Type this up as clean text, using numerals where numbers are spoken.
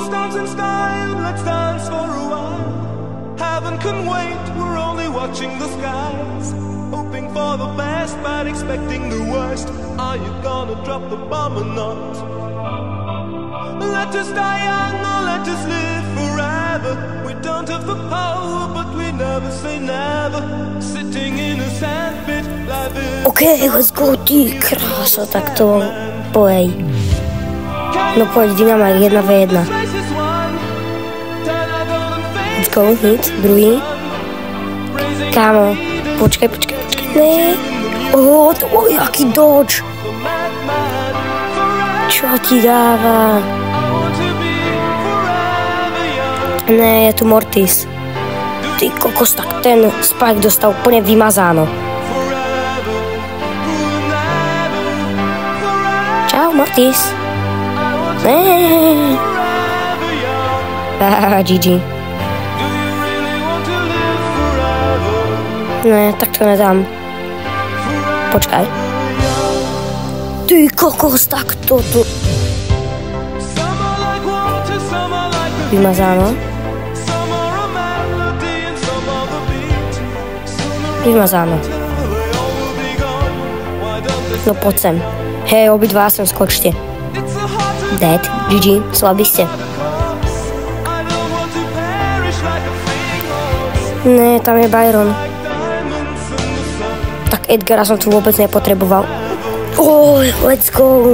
Let's dance in style, let's dance for a while. Heaven can wait, we're only watching the skies. Hoping for the best, but expecting the worst. Are you gonna drop the bomb or not? Let us die young or let us live forever. We don't have the power, but we never say never. Sitting in a sandpit, life is... Okay, let's go, ty krása, tak to pojej. No poď, Dynamite, 1v1. Let's go, hit, druhý. Kámo, počkaj, ne. To bol jaký dodge. Čo ti dáva? Ne, je tu Mortis. Ty kokos, tak ten Spike dostal úplne vymazáno. Čau, Mortis. Ne. GG. Ne, tak to nedám. Počkaj. Ty kokos, tak to tu... Vymazáno. Vymazáno. No poď sem. Hej, obidva sem skočte. Dead, GG, slabí ste. Ne, tam je Byron. Tak Edgara som tu vôbec nepotreboval. Let's go.